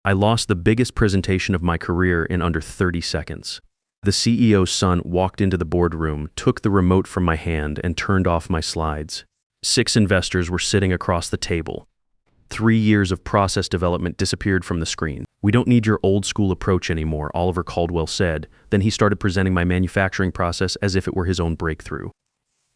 I lost the biggest presentation of my career in under 30 seconds. The CEO's son walked into the boardroom, took the remote from my hand, and turned off my slides. 6 investors were sitting across the table. 3 years of process development disappeared from the screen. "We don't need your old-school approach anymore," Oliver Caldwell said. Then he started presenting my manufacturing process as if it were his own breakthrough.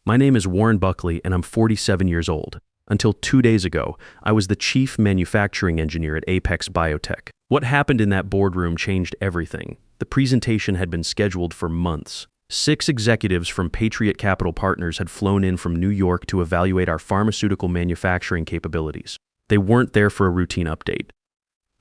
"My name is Warren Buckley, and I'm 47 years old. Until 2 days ago, I was the chief manufacturing engineer at Apex Biotech." What happened in that boardroom changed everything. The presentation had been scheduled for months. 6 executives from Patriot Capital Partners had flown in from New York to evaluate our pharmaceutical manufacturing capabilities. They weren't there for a routine update.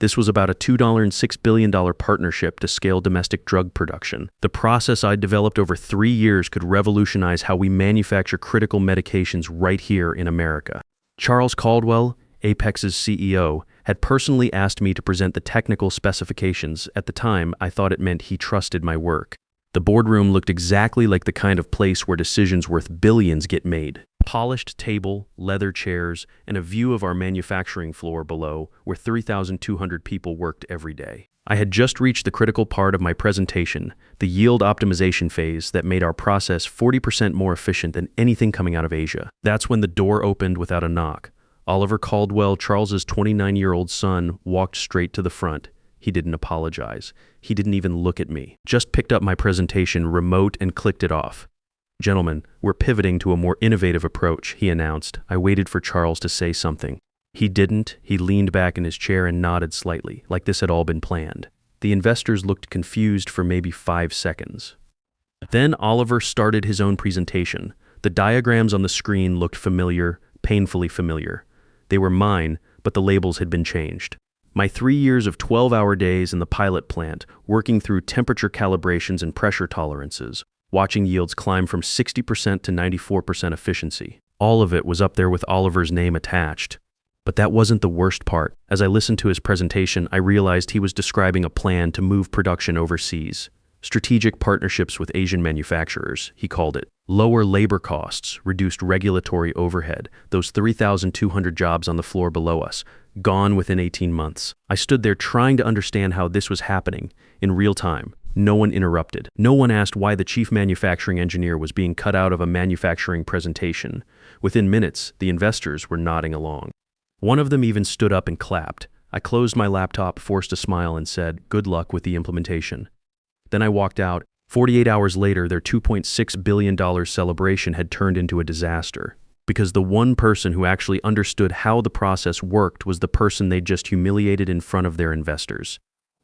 This was about a $2.6 billion partnership to scale domestic drug production. The process I'd developed over 3 years could revolutionize how we manufacture critical medications right here in America. Charles Caldwell, Apex's CEO, had personally asked me to present the technical specifications. At the time, I thought it meant he trusted my work. The boardroom looked exactly like the kind of place where decisions worth billions get made. Polished table, leather chairs, and a view of our manufacturing floor below, where 3,200 people worked every day. I had just reached the critical part of my presentation, the yield optimization phase that made our process 40% more efficient than anything coming out of Asia. That's when the door opened without a knock. Oliver Caldwell, Charles's 29-year-old son, walked straight to the front. He didn't apologize. He didn't even look at me. Just picked up my presentation remote and clicked it off. "Gentlemen, we're pivoting to a more innovative approach," he announced. I waited for Charles to say something. He didn't. He leaned back in his chair and nodded slightly, like this had all been planned. The investors looked confused for maybe 5 seconds. Then Oliver started his own presentation. The diagrams on the screen looked familiar, painfully familiar. They were mine, but the labels had been changed. My 3 years of 12-hour days in the pilot plant, working through temperature calibrations and pressure tolerances, watching yields climb from 60% to 94% efficiency. All of it was up there with Oliver's name attached. But that wasn't the worst part. As I listened to his presentation, I realized he was describing a plan to move production overseas. Strategic partnerships with Asian manufacturers, he called it. Lower labor costs, reduced regulatory overhead, those 3,200 jobs on the floor below us, gone within 18 months. I stood there trying to understand how this was happening in real time. No one interrupted. No one asked why the chief manufacturing engineer was being cut out of a manufacturing presentation. Within minutes, the investors were nodding along. One of them even stood up and clapped. I closed my laptop, forced a smile, and said, "Good luck with the implementation." Then I walked out. 48 hours later, their $2.6 billion celebration had turned into a disaster. Because the one person who actually understood how the process worked was the person they'd just humiliated in front of their investors.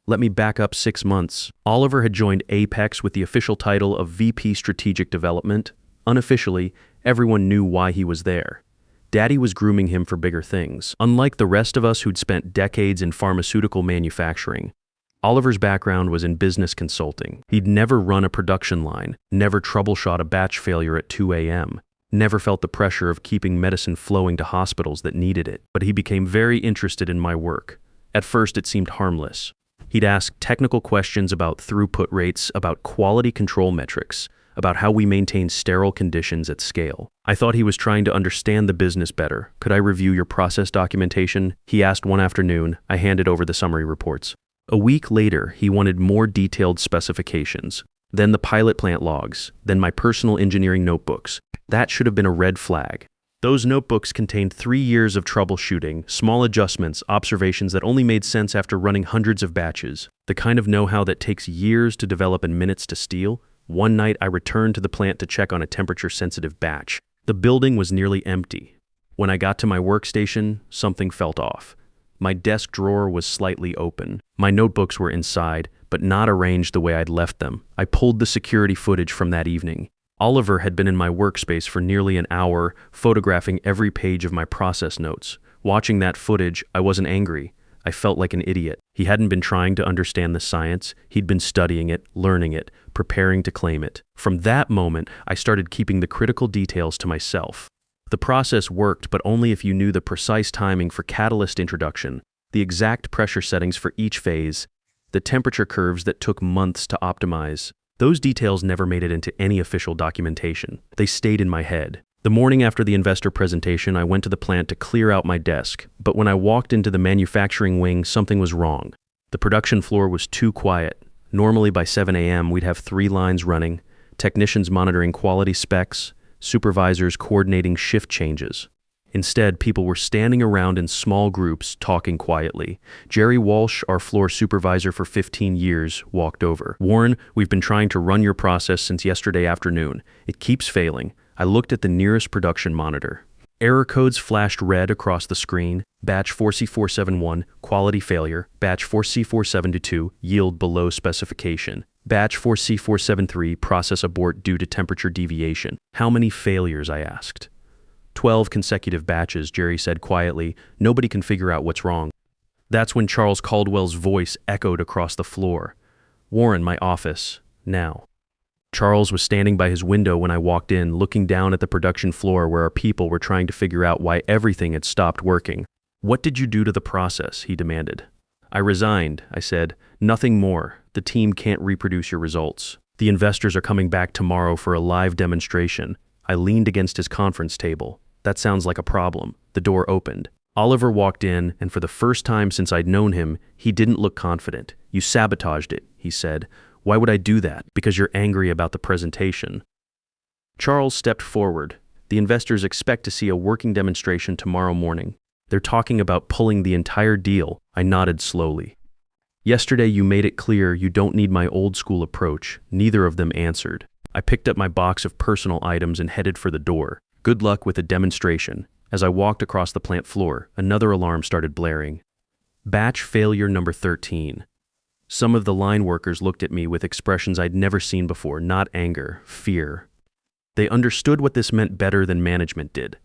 Let me back up 6 months. Oliver had joined Apex with the official title of VP Strategic Development. Unofficially, everyone knew why he was there. Daddy was grooming him for bigger things. Unlike the rest of us who'd spent decades in pharmaceutical manufacturing, Oliver's background was in business consulting. He'd never run a production line, never troubleshot a batch failure at 2 a.m., never felt the pressure of keeping medicine flowing to hospitals that needed it. But he became very interested in my work. At first, it seemed harmless. He'd ask technical questions about throughput rates, about quality control metrics, about how we maintain sterile conditions at scale. I thought he was trying to understand the business better. "Could I review your process documentation?" he asked one afternoon. I handed over the summary reports. A week later, he wanted more detailed specifications, then the pilot plant logs, then my personal engineering notebooks. That should have been a red flag. Those notebooks contained 3 years of troubleshooting, small adjustments, observations that only made sense after running hundreds of batches. The kind of know-how that takes years to develop and minutes to steal. One night, I returned to the plant to check on a temperature-sensitive batch. The building was nearly empty. When I got to my workstation, something felt off. My desk drawer was slightly open. My notebooks were inside, but not arranged the way I'd left them. I pulled the security footage from that evening. Oliver had been in my workspace for nearly an hour, photographing every page of my process notes. Watching that footage, I wasn't angry. I felt like an idiot. He hadn't been trying to understand the science. He'd been studying it, learning it, preparing to claim it. From that moment, I started keeping the critical details to myself. The process worked, but only if you knew the precise timing for catalyst introduction, the exact pressure settings for each phase, the temperature curves that took months to optimize. Those details never made it into any official documentation. They stayed in my head. The morning after the investor presentation, I went to the plant to clear out my desk, but when I walked into the manufacturing wing, something was wrong. The production floor was too quiet. Normally by 7 a.m. we'd have 3 lines running, technicians monitoring quality specs, supervisors coordinating shift changes. Instead, people were standing around in small groups, talking quietly. Jerry Walsh, our floor supervisor for 15 years, walked over. "Warren, we've been trying to run your process since yesterday afternoon. It keeps failing." I looked at the nearest production monitor. Error codes flashed red across the screen. Batch 4C471, quality failure. Batch 4C472, yield below specification. Batch 4C473, process abort due to temperature deviation. "How many failures?" I asked. 12 consecutive batches, Jerry said quietly. "Nobody can figure out what's wrong." That's when Charles Caldwell's voice echoed across the floor. "Warren, my office, now." Charles was standing by his window when I walked in, looking down at the production floor where our people were trying to figure out why everything had stopped working. "What did you do to the process?" he demanded. "I resigned," I said. "Nothing more. The team can't reproduce your results. The investors are coming back tomorrow for a live demonstration." I leaned against his conference table. "That sounds like a problem." The door opened. Oliver walked in, and for the first time since I'd known him, he didn't look confident. "You sabotaged it," he said. "Why would I do that?" "Because you're angry about the presentation." Charles stepped forward. "The investors expect to see a working demonstration tomorrow morning. They're talking about pulling the entire deal." I nodded slowly. "Yesterday you made it clear you don't need my old school approach." Neither of them answered. I picked up my box of personal items and headed for the door. "Good luck with the demonstration." As I walked across the plant floor, another alarm started blaring. Batch failure number 13. Some of the line workers looked at me with expressions I'd never seen before, not anger, fear. They understood what this meant better than management did.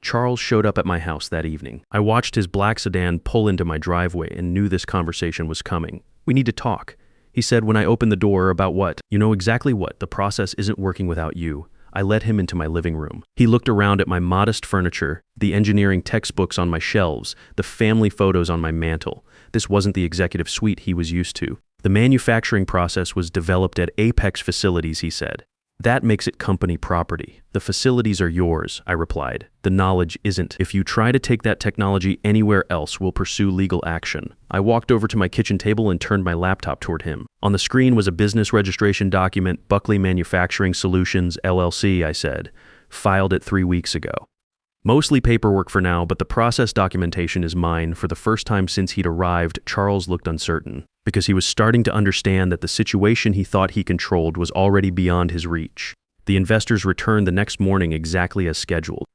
Charles showed up at my house that evening. I watched his black sedan pull into my driveway and knew this conversation was coming. "We need to talk." He said when I opened the door. "About what?" "You know exactly what. The process isn't working without you." I led him into my living room. He looked around at my modest furniture, the engineering textbooks on my shelves, the family photos on my mantle. This wasn't the executive suite he was used to. "The manufacturing process was developed at Apex facilities," he said. "That makes it company property. The facilities are yours," I replied. "The knowledge isn't. If you try to take that technology anywhere else, we'll pursue legal action." I walked over to my kitchen table and turned my laptop toward him. On the screen was a business registration document, Buckley Manufacturing Solutions, LLC, I said. "Filed it 3 weeks ago. Mostly paperwork for now, but the process documentation is mine." For the first time since he'd arrived, Charles looked uncertain, because he was starting to understand that the situation he thought he controlled was already beyond his reach. The investors returned the next morning exactly as scheduled.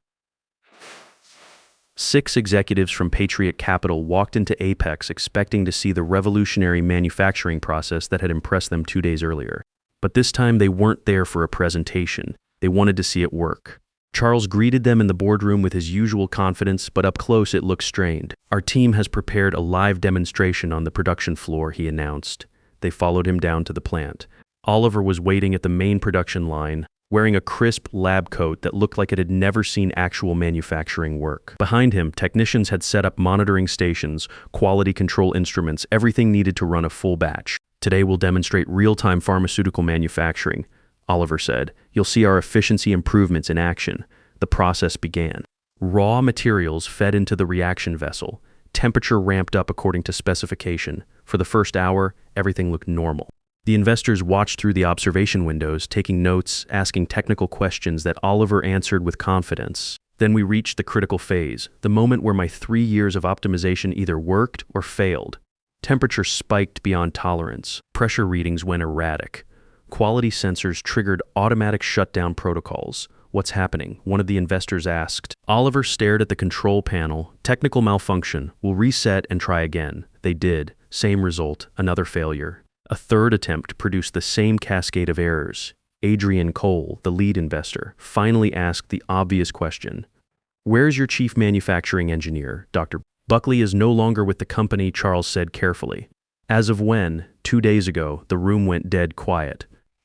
6 executives from Patriot Capital walked into Apex expecting to see the revolutionary manufacturing process that had impressed them 2 days earlier. But this time they weren't there for a presentation. They wanted to see it work. Charles greeted them in the boardroom with his usual confidence, but up close it looked strained. "Our team has prepared a live demonstration on the production floor," he announced. They followed him down to the plant. Oliver was waiting at the main production line, wearing a crisp lab coat that looked like it had never seen actual manufacturing work. Behind him, technicians had set up monitoring stations, quality control instruments, everything needed to run a full batch. "Today we'll demonstrate real-time pharmaceutical manufacturing," Oliver said. "You'll see our efficiency improvements in action." The process began. Raw materials fed into the reaction vessel. Temperature ramped up according to specification. For the first hour, everything looked normal. The investors watched through the observation windows, taking notes, asking technical questions that Oliver answered with confidence. Then we reached the critical phase, the moment where my 3 years of optimization either worked or failed. Temperature spiked beyond tolerance. Pressure readings went erratic. Quality sensors triggered automatic shutdown protocols. "What's happening?" one of the investors asked. Oliver stared at the control panel. "Technical malfunction. We'll reset and try again." They did. Same result, another failure. A third attempt produced the same cascade of errors. Adrian Cole, the lead investor, finally asked the obvious question. "Where's your chief manufacturing engineer, Dr. Buckley is no longer with the company," Charles said carefully. As of when, 2 days ago, the room went dead quiet.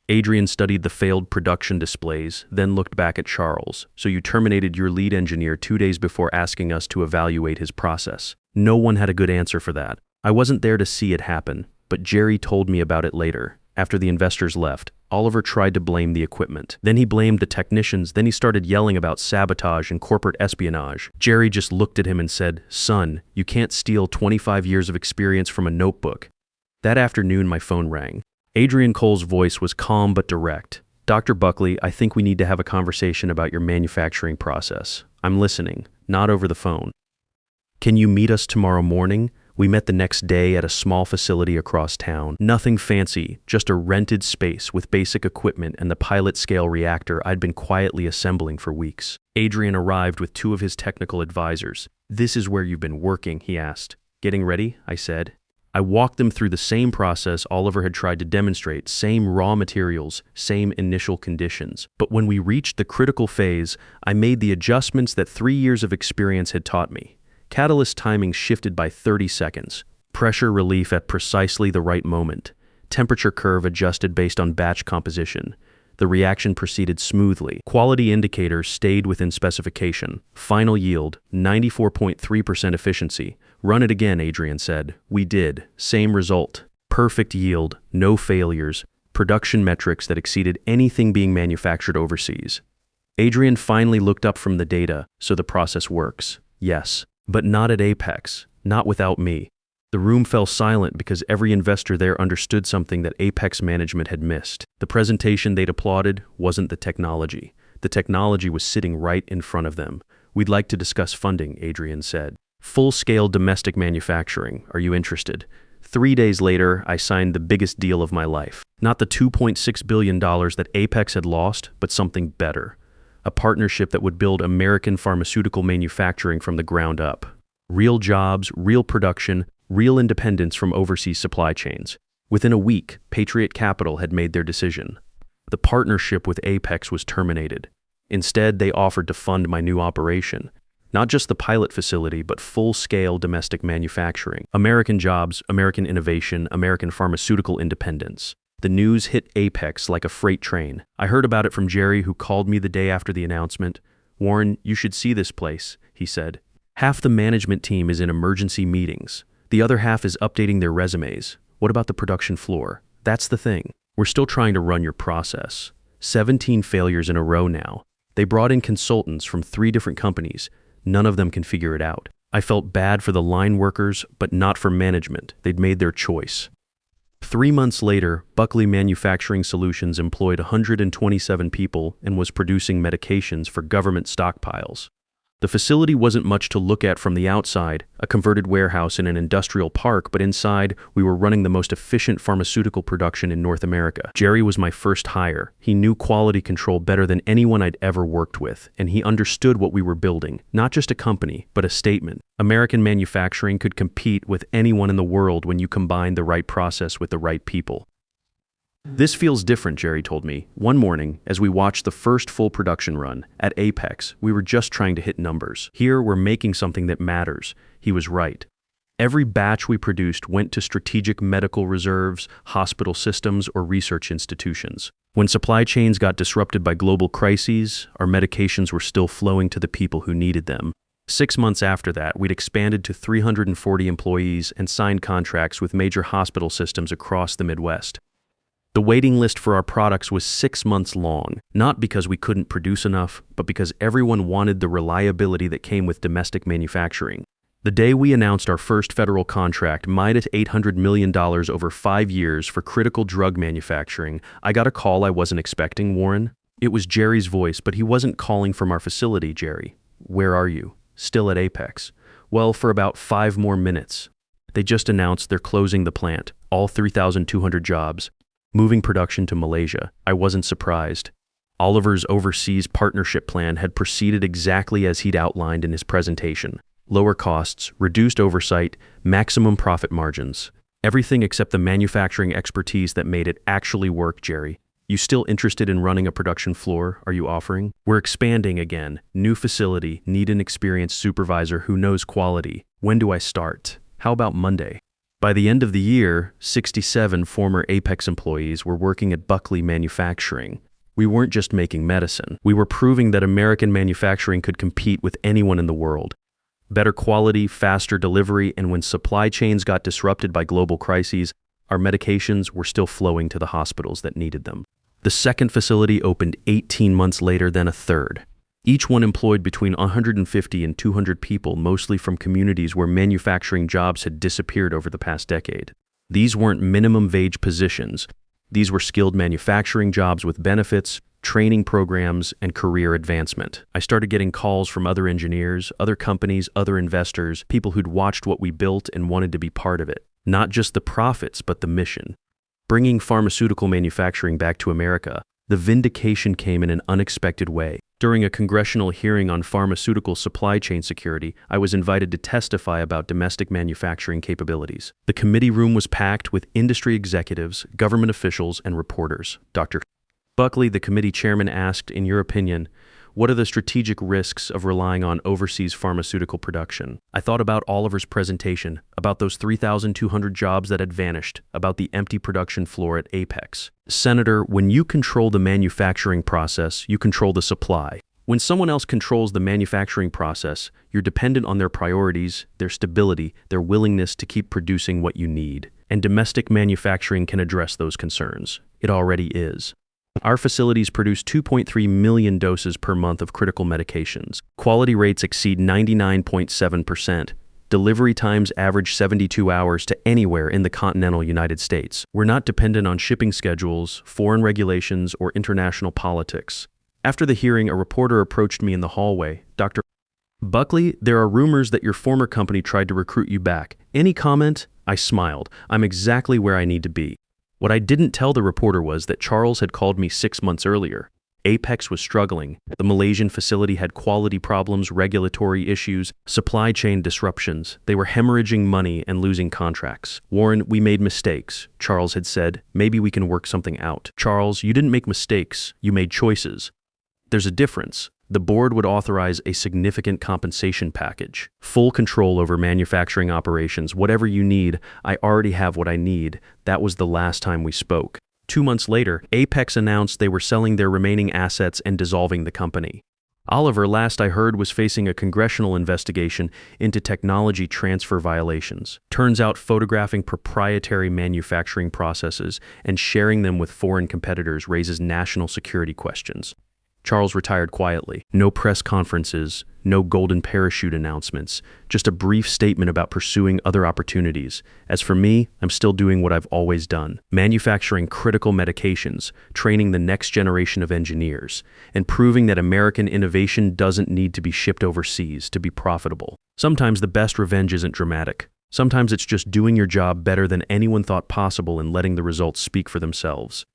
Adrian studied the failed production displays, then looked back at Charles. "So you terminated your lead engineer 2 days before asking us to evaluate his process." No one had a good answer for that. I wasn't there to see it happen, but Jerry told me about it later. After the investors left, Oliver tried to blame the equipment. Then he blamed the technicians. Then he started yelling about sabotage and corporate espionage. Jerry just looked at him and said, "Son, you can't steal 25 years of experience from a notebook." That afternoon, my phone rang. Adrian Cole's voice was calm but direct. "Dr. Buckley, I think we need to have a conversation about your manufacturing process. I'm listening, not over the phone. Can you meet us tomorrow morning?" We met the next day at a small facility across town. Nothing fancy, just a rented space with basic equipment and the pilot-scale reactor I'd been quietly assembling for weeks. Adrian arrived with two of his technical advisors. "This is where you've been working," he asked. "Getting ready?" I said. I walked them through the same process Oliver had tried to demonstrate, same raw materials, same initial conditions. But when we reached the critical phase, I made the adjustments that 3 years of experience had taught me. Catalyst timing shifted by 30 seconds. Pressure relief at precisely the right moment. Temperature curve adjusted based on batch composition. The reaction proceeded smoothly. Quality indicators stayed within specification. Final yield, 94.3% efficiency. "Run it again," Adrian said. We did. Same result. Perfect yield, no failures, production metrics that exceeded anything being manufactured overseas. Adrian finally looked up from the data, "So the process works." "Yes. But not at Apex, not without me." The room fell silent because every investor there understood something that Apex management had missed. The presentation they'd applauded wasn't the technology. The technology was sitting right in front of them. "We'd like to discuss funding," Adrian said. "Full-scale domestic manufacturing. Are you interested?" 3 days later, I signed the biggest deal of my life. Not the $2.6 billion that Apex had lost, but something better. A partnership that would build American pharmaceutical manufacturing from the ground up. Real jobs, real production, real independence from overseas supply chains. Within a week, Patriot Capital had made their decision. The partnership with Apex was terminated. Instead, they offered to fund my new operation. Not just the pilot facility, but full-scale domestic manufacturing. American jobs, American innovation, American pharmaceutical independence. The news hit Apex like a freight train. I heard about it from Jerry, who called me the day after the announcement. "Warren, you should see this place," he said. "Half the management team is in emergency meetings. The other half is updating their resumes. What about the production floor? That's the thing. We're still trying to run your process." 17 failures in a row now. They brought in consultants from 3 different companies. None of them can figure it out. I felt bad for the line workers, but not for management. They'd made their choice. 3 months later, Buckley Manufacturing Solutions employed 127 people and was producing medications for government stockpiles. The facility wasn't much to look at from the outside, a converted warehouse in an industrial park, but inside, we were running the most efficient pharmaceutical production in North America. Jerry was my first hire. He knew quality control better than anyone I'd ever worked with, and he understood what we were building, not just a company, but a statement. American manufacturing could compete with anyone in the world when you combine the right process with the right people. "This feels different," Jerry told me. One morning, as we watched the first full production run, at Apex, we were just trying to hit numbers. Here, we're making something that matters. He was right. Every batch we produced went to strategic medical reserves, hospital systems, or research institutions. When supply chains got disrupted by global crises, our medications were still flowing to the people who needed them. 6 months after that, we'd expanded to 340 employees and signed contracts with major hospital systems across the Midwest. The waiting list for our products was 6 months long, not because we couldn't produce enough, but because everyone wanted the reliability that came with domestic manufacturing. The day we announced our first federal contract, made at $800 million over 5 years for critical drug manufacturing, I got a call I wasn't expecting, Warren. It was Jerry's voice, but he wasn't calling from our facility, Jerry. "Where are you?" "Still at Apex." "Well, for about 5 more minutes. They just announced they're closing the plant, all 3,200 jobs. Moving production to Malaysia." I wasn't surprised. Oliver's overseas partnership plan had proceeded exactly as he'd outlined in his presentation. Lower costs, reduced oversight, maximum profit margins. Everything except the manufacturing expertise that made it actually work, Jerry. "You still interested in running a production floor? Are you offering?" "We're expanding again. New facility, need an experienced supervisor who knows quality. When do I start?" "How about Monday?" By the end of the year, 67 former Apex employees were working at Buckley Manufacturing. We weren't just making medicine. We were proving that American manufacturing could compete with anyone in the world. Better quality, faster delivery, and when supply chains got disrupted by global crises, our medications were still flowing to the hospitals that needed them. The second facility opened 18 months later, then a third. Each one employed between 150 and 200 people, mostly from communities where manufacturing jobs had disappeared over the past decade. These weren't minimum wage positions. These were skilled manufacturing jobs with benefits, training programs, and career advancement. I started getting calls from other engineers, other companies, other investors, people who'd watched what we built and wanted to be part of it. Not just the profits, but the mission. Bringing pharmaceutical manufacturing back to America, the vindication came in an unexpected way. During a congressional hearing on pharmaceutical supply chain security, I was invited to testify about domestic manufacturing capabilities. The committee room was packed with industry executives, government officials, and reporters. Dr. Buckley, the committee chairman, asked, in your opinion, what are the strategic risks of relying on overseas pharmaceutical production? I thought about Oliver's presentation, about those 3,200 jobs that had vanished, about the empty production floor at Apex. Senator, when you control the manufacturing process, you control the supply. When someone else controls the manufacturing process, you're dependent on their priorities, their stability, their willingness to keep producing what you need. And domestic manufacturing can address those concerns. It already is. Our facilities produce 2.3 million doses per month of critical medications. Quality rates exceed 99.7%. Delivery times average 72 hours to anywhere in the continental United States. We're not dependent on shipping schedules, foreign regulations, or international politics. After the hearing, a reporter approached me in the hallway. Dr. Buckley, there are rumors that your former company tried to recruit you back. Any comment? I smiled. I'm exactly where I need to be. What I didn't tell the reporter was that Charles had called me 6 months earlier. Apex was struggling. The Malaysian facility had quality problems, regulatory issues, supply chain disruptions. They were hemorrhaging money and losing contracts. Warren, we made mistakes, Charles had said. Maybe we can work something out. Charles, you didn't make mistakes. You made choices. There's a difference. The board would authorize a significant compensation package. Full control over manufacturing operations. Whatever you need, I already have what I need. That was the last time we spoke. 2 months later, Apex announced they were selling their remaining assets and dissolving the company. Oliver, last I heard, was facing a congressional investigation into technology transfer violations. Turns out photographing proprietary manufacturing processes and sharing them with foreign competitors raises national security questions. Charles retired quietly. No press conferences, no golden parachute announcements, just a brief statement about pursuing other opportunities. As for me, I'm still doing what I've always done, manufacturing critical medications, training the next generation of engineers, and proving that American innovation doesn't need to be shipped overseas to be profitable. Sometimes the best revenge isn't dramatic. Sometimes it's just doing your job better than anyone thought possible and letting the results speak for themselves.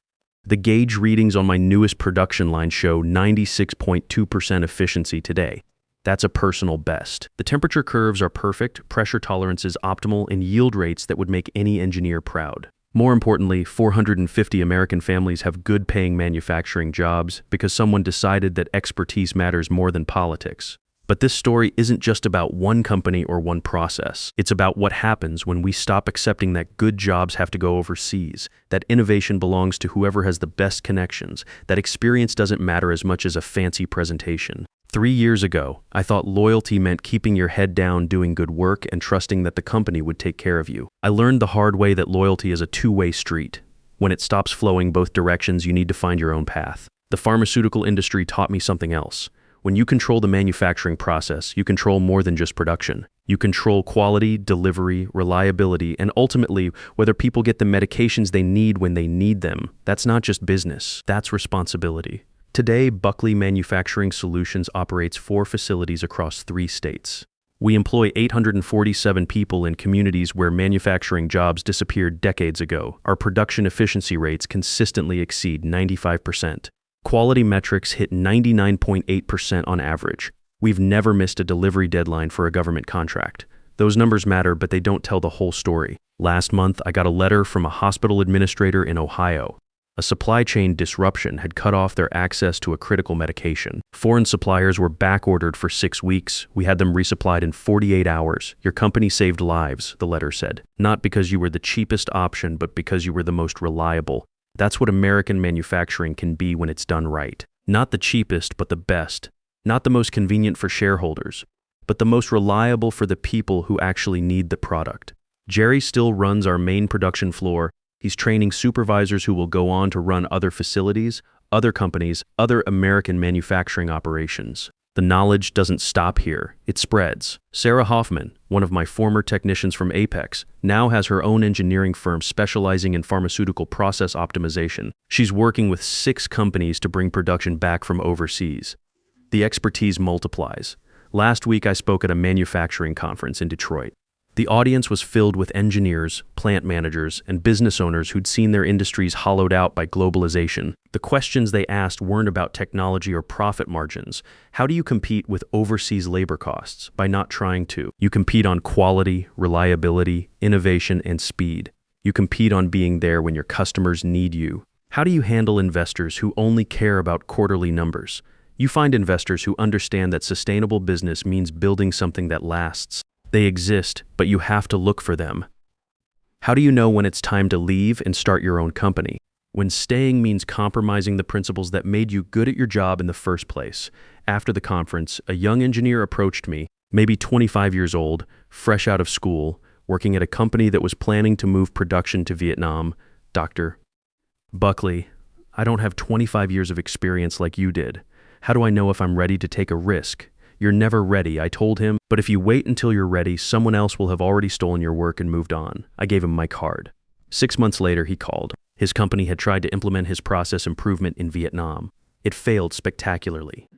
The gauge readings on my newest production line show 96.2% efficiency today. That's a personal best. The temperature curves are perfect, pressure tolerance is optimal, and yield rates that would make any engineer proud. More importantly, 450 American families have good-paying manufacturing jobs because someone decided that expertise matters more than politics. But this story isn't just about one company or one process. It's about what happens when we stop accepting that good jobs have to go overseas, that innovation belongs to whoever has the best connections, that experience doesn't matter as much as a fancy presentation. 3 years ago, I thought loyalty meant keeping your head down, doing good work, and trusting that the company would take care of you. I learned the hard way that loyalty is a two-way street. When it stops flowing both directions, you need to find your own path. The pharmaceutical industry taught me something else. When you control the manufacturing process, you control more than just production. You control quality, delivery, reliability, and ultimately whether people get the medications they need when they need them. That's not just business, that's responsibility. Today, Buckley Manufacturing Solutions operates 4 facilities across 3 states. We employ 847 people in communities where manufacturing jobs disappeared decades ago. Our production efficiency rates consistently exceed 95%. Quality metrics hit 99.8% on average. We've never missed a delivery deadline for a government contract. Those numbers matter, but they don't tell the whole story. Last month, I got a letter from a hospital administrator in Ohio. A supply chain disruption had cut off their access to a critical medication. Foreign suppliers were backordered for 6 weeks. We had them resupplied in 48 hours. Your company saved lives, the letter said. Not because you were the cheapest option, but because you were the most reliable. That's what American manufacturing can be when it's done right. Not the cheapest, but the best. Not the most convenient for shareholders, but the most reliable for the people who actually need the product. Jerry still runs our main production floor. He's training supervisors who will go on to run other facilities, other companies, other American manufacturing operations. The knowledge doesn't stop here, it spreads. Sarah Hoffman, one of my former technicians from Apex, now has her own engineering firm specializing in pharmaceutical process optimization. She's working with 6 companies to bring production back from overseas. The expertise multiplies. Last week I spoke at a manufacturing conference in Detroit. The audience was filled with engineers, plant managers, and business owners who'd seen their industries hollowed out by globalization. The questions they asked weren't about technology or profit margins. How do you compete with overseas labor costs? By not trying to. You compete on quality, reliability, innovation, and speed. You compete on being there when your customers need you. How do you handle investors who only care about quarterly numbers? You find investors who understand that sustainable business means building something that lasts. They exist, but you have to look for them. How do you know when it's time to leave and start your own company? When staying means compromising the principles that made you good at your job in the first place. After the conference, a young engineer approached me, maybe 25 years old, fresh out of school, working at a company that was planning to move production to Vietnam. Dr. Buckley, I don't have 25 years of experience like you did. How do I know if I'm ready to take a risk? You're never ready, I told him, but if you wait until you're ready, someone else will have already stolen your work and moved on. I gave him my card. 6 months later, he called. His company had tried to implement his process improvement in Vietnam. It failed spectacularly.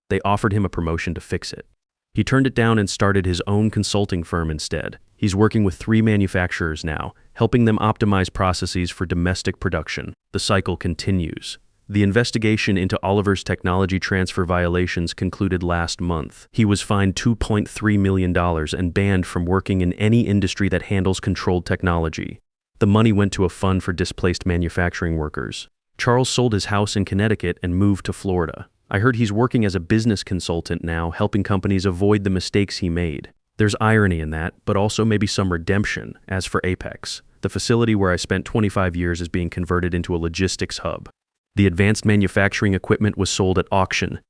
They offered him a promotion to fix it. He turned it down and started his own consulting firm instead. He's working with 3 manufacturers now, helping them optimize processes for domestic production. The cycle continues. The investigation into Oliver's technology transfer violations concluded last month. He was fined $2.3 million and banned from working in any industry that handles controlled technology. The money went to a fund for displaced manufacturing workers. Charles sold his house in Connecticut and moved to Florida. I heard he's working as a business consultant now, helping companies avoid the mistakes he made. There's irony in that, but also maybe some redemption. As for Apex, the facility where I spent 25 years is being converted into a logistics hub. The advanced manufacturing equipment was sold at auction.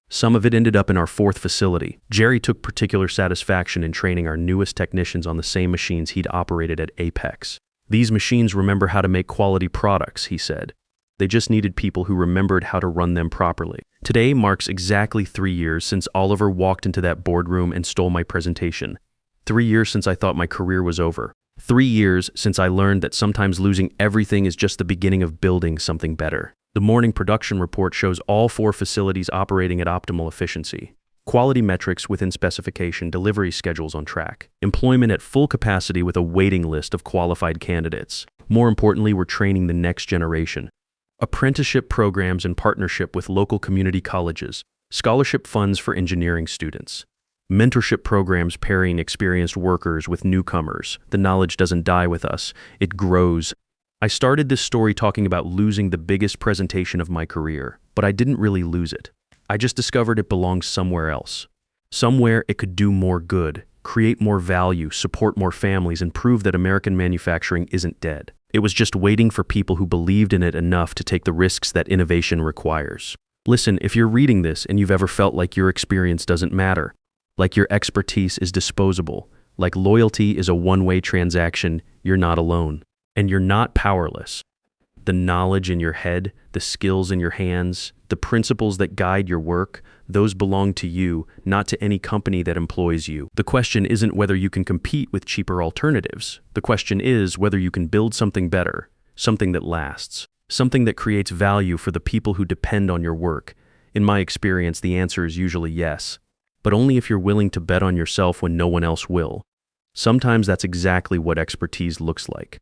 Some of it ended up in our 4th facility. Jerry took particular satisfaction in training our newest technicians on the same machines he'd operated at Apex. These machines remember how to make quality products, he said. They just needed people who remembered how to run them properly. Today marks exactly 3 years since Oliver walked into that boardroom and stole my presentation. 3 years since I thought my career was over. 3 years since I learned that sometimes losing everything is just the beginning of building something better. The morning production report shows all 4 facilities operating at optimal efficiency. Quality metrics within specification, delivery schedules on track. Employment at full capacity with a waiting list of qualified candidates. More importantly, we're training the next generation. Apprenticeship programs in partnership with local community colleges. Scholarship funds for engineering students. Mentorship programs pairing experienced workers with newcomers. The knowledge doesn't die with us, it grows. I started this story talking about losing the biggest presentation of my career, but I didn't really lose it. I just discovered it belongs somewhere else. Somewhere it could do more good, create more value, support more families, and prove that American manufacturing isn't dead. It was just waiting for people who believed in it enough to take the risks that innovation requires. Listen, if you're reading this and you've ever felt like your experience doesn't matter, like your expertise is disposable, like loyalty is a one-way transaction, you're not alone. And you're not powerless. The knowledge in your head, the skills in your hands, the principles that guide your work, those belong to you, not to any company that employs you. The question isn't whether you can compete with cheaper alternatives. The question is whether you can build something better, something that lasts, something that creates value for the people who depend on your work. In my experience, the answer is usually yes, but only if you're willing to bet on yourself when no one else will. Sometimes that's exactly what expertise looks like.